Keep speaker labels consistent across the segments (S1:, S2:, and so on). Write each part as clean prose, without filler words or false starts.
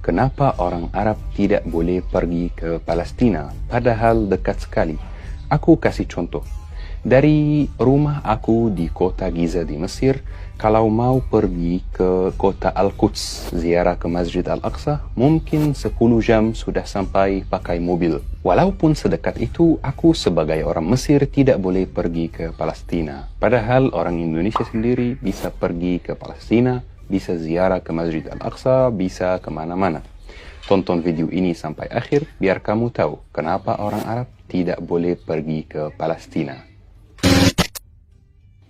S1: kenapa orang Arab tidak boleh pergi ke Palestina padahal dekat sekali. Aku kasih contoh. Dari rumah aku di kota Giza di Mesir, kalau mau pergi ke kota Al-Quds, ziarah ke Masjid Al-Aqsa, mungkin 10 jam sudah sampai pakai mobil. Walaupun sedekat itu, aku sebagai orang Mesir tidak boleh pergi ke Palestina. Padahal orang Indonesia sendiri bisa pergi ke Palestina, bisa ziarah ke Masjid Al-Aqsa, bisa kemana-mana. Tonton video ini sampai akhir biar kamu tahu kenapa orang Arab tidak boleh pergi ke Palestina.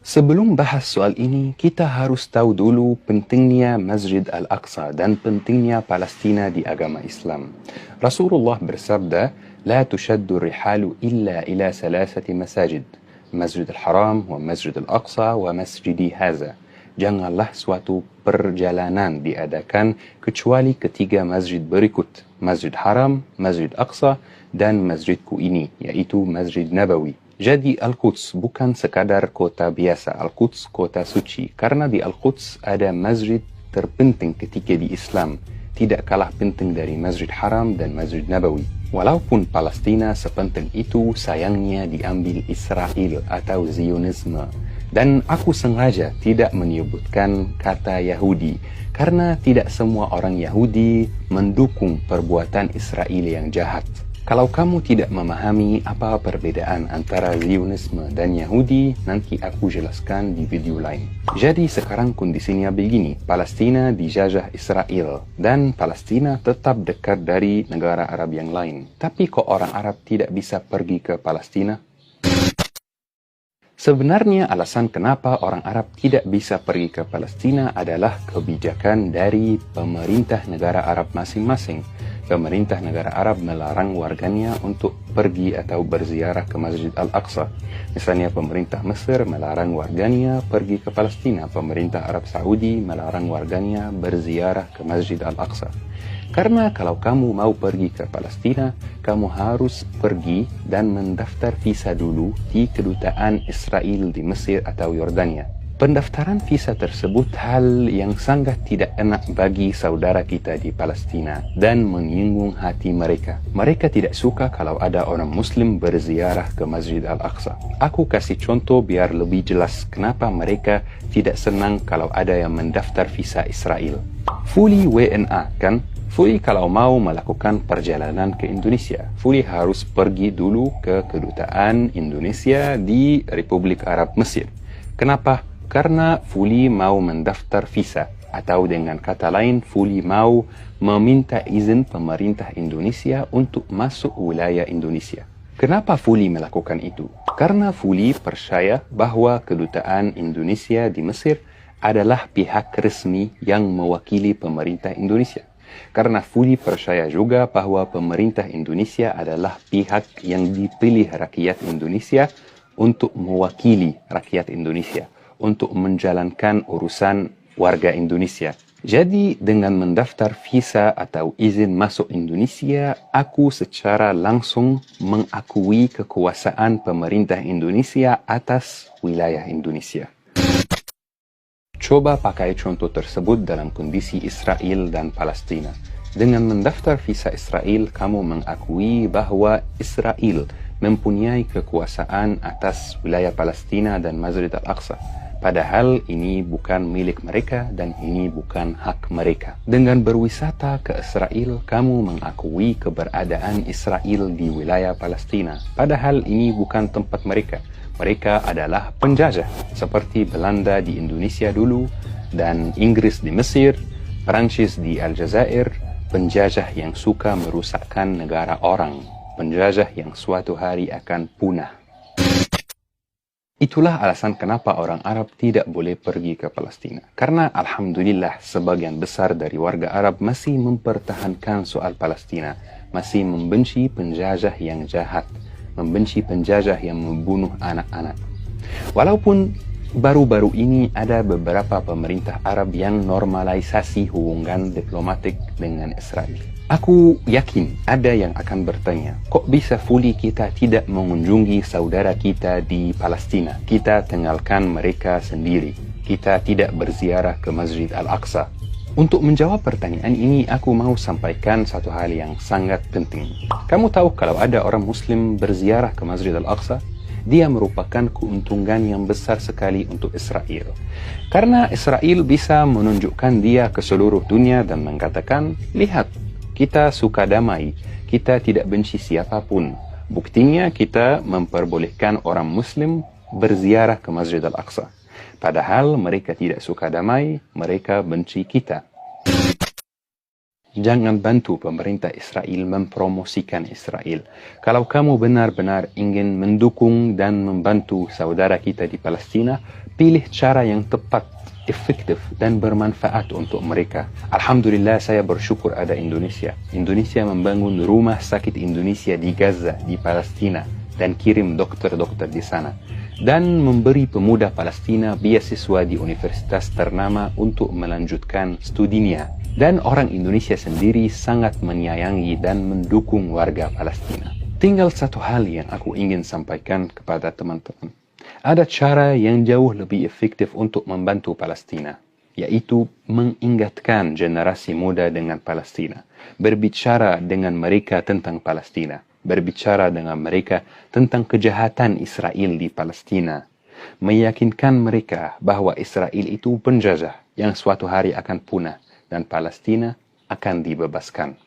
S1: Sebelum bahas soal ini, kita harus tahu dulu pentingnya Masjid Al-Aqsa dan pentingnya Palestina di agama Islam. Rasulullah bersabda, "La tushaddu rihalu illa ila salasati masajid, Masjid Al-Haram, wa Masjid Al-Aqsa, wa Masjidi Haza." Janganlah suatu perjalanan diadakan kecuali ketiga masjid berikut, Masjid Haram, Masjid Aqsa, dan masjidku ini, yaitu Masjid Nabawi. Jadi Al-Quds bukan sekadar kota biasa, Al-Quds kota suci. Karena di Al-Quds ada masjid terpenting ketika di Islam, tidak kalah penting dari Masjid Haram dan Masjid Nabawi. Walaupun Palestina sepenting itu, sayangnya diambil Israel atau Zionisme. Dan aku sengaja tidak menyebutkan kata Yahudi, karena tidak semua orang Yahudi mendukung perbuatan Israel yang jahat. Kalau kamu tidak memahami apa perbedaan antara Zionisme dan Yahudi, nanti aku jelaskan di video lain. Jadi sekarang kondisinya begini, Palestina dijajah Israel, dan Palestina tetap dekat dari negara Arab yang lain. Tapi kok orang Arab tidak bisa pergi ke Palestina? Sebenarnya alasan kenapa orang Arab tidak bisa pergi ke Palestina adalah kebijakan dari pemerintah negara Arab masing-masing. Pemerintah negara Arab melarang warganya untuk pergi atau berziarah ke Masjid Al-Aqsa. Misalnya pemerintah Mesir melarang warganya pergi ke Palestina. Pemerintah Arab Saudi melarang warganya berziarah ke Masjid Al-Aqsa. Karena kalau kamu mau pergi ke Palestina, kamu harus pergi dan mendaftar visa dulu di kedutaan Israel di Mesir atau Yordania. Pendaftaran visa tersebut hal yang sangat tidak enak bagi saudara kita di Palestina dan menyinggung hati mereka. Mereka tidak suka kalau ada orang Muslim berziarah ke Masjid Al-Aqsa. Aku kasih contoh biar lebih jelas kenapa mereka tidak senang kalau ada yang mendaftar visa Israel. Fully WNA kan? Fully kalau mau melakukan perjalanan ke Indonesia, Fully harus pergi dulu ke kedutaan Indonesia di Republik Arab Mesir. Kenapa? Karena Fully mau mendaftar visa, atau dengan kata lain, Fully mau meminta izin pemerintah Indonesia untuk masuk wilayah Indonesia. Kenapa Fully melakukan itu? Karena Fully percaya bahwa kedutaan Indonesia di Mesir adalah pihak resmi yang mewakili pemerintah Indonesia. Karena Fully percaya juga bahwa pemerintah Indonesia adalah pihak yang dipilih rakyat Indonesia untuk mewakili rakyat Indonesia, untuk menjalankan urusan warga Indonesia. Jadi dengan mendaftar visa atau izin masuk Indonesia, aku secara langsung mengakui kekuasaan pemerintah Indonesia atas wilayah Indonesia. Coba pakai contoh tersebut dalam kondisi Israel dan Palestina. Dengan mendaftar visa Israel, kamu mengakui bahwa Israel mempunyai kekuasaan atas wilayah Palestina dan Masjid Al-Aqsa. Padahal ini bukan milik mereka dan ini bukan hak mereka. Dengan berwisata ke Israel, kamu mengakui keberadaan Israel di wilayah Palestina. Padahal ini bukan tempat mereka. Mereka adalah penjajah, seperti Belanda di Indonesia dulu, dan Inggris di Mesir, Perancis di Aljazair, penjajah yang suka merusakkan negara orang, penjajah yang suatu hari akan punah. Itulah alasan kenapa orang Arab tidak boleh pergi ke Palestina. Karena Alhamdulillah sebagian besar dari warga Arab masih mempertahankan soal Palestina, masih membenci penjajah yang jahat, membenci penjajah yang membunuh anak-anak. Walaupun baru-baru ini ada beberapa pemerintah Arab yang normalisasi hubungan diplomatik dengan Israel. Aku yakin ada yang akan bertanya, kok bisa Fully kita tidak mengunjungi saudara kita di Palestina? Kita tinggalkan mereka sendiri. Kita tidak berziarah ke Masjid Al-Aqsa. Untuk menjawab pertanyaan ini, aku mau sampaikan satu hal yang sangat penting. Kamu tahu kalau ada orang Muslim berziarah ke Masjid Al-Aqsa, dia merupakan keuntungan yang besar sekali untuk Israel. Karena Israel bisa menunjukkan dia ke seluruh dunia dan mengatakan, lihat, kita suka damai, kita tidak benci siapapun. Buktinya kita memperbolehkan orang Muslim berziarah ke Masjid Al-Aqsa. Padahal mereka tidak suka damai, mereka benci kita. Jangan bantu pemerintah Israel mempromosikan Israel. Kalau kamu benar-benar ingin mendukung dan membantu saudara kita di Palestina, pilih cara yang tepat, efektif dan bermanfaat untuk mereka. Alhamdulillah, saya bersyukur ada Indonesia. Indonesia membangun rumah sakit Indonesia di Gaza, di Palestina, dan kirim dokter-dokter di sana. Dan memberi pemuda Palestina beasiswa di universitas ternama untuk melanjutkan studinya. Dan orang Indonesia sendiri sangat menyayangi dan mendukung warga Palestina. Tinggal satu hal yang aku ingin sampaikan kepada teman-teman. Ada cara yang jauh lebih efektif untuk membantu Palestina, yaitu mengingatkan generasi muda dengan Palestina, berbicara dengan mereka tentang Palestina, berbicara dengan mereka tentang kejahatan Israel di Palestina, meyakinkan mereka bahwa Israel itu penjajah yang suatu hari akan punah dan Palestina akan dibebaskan.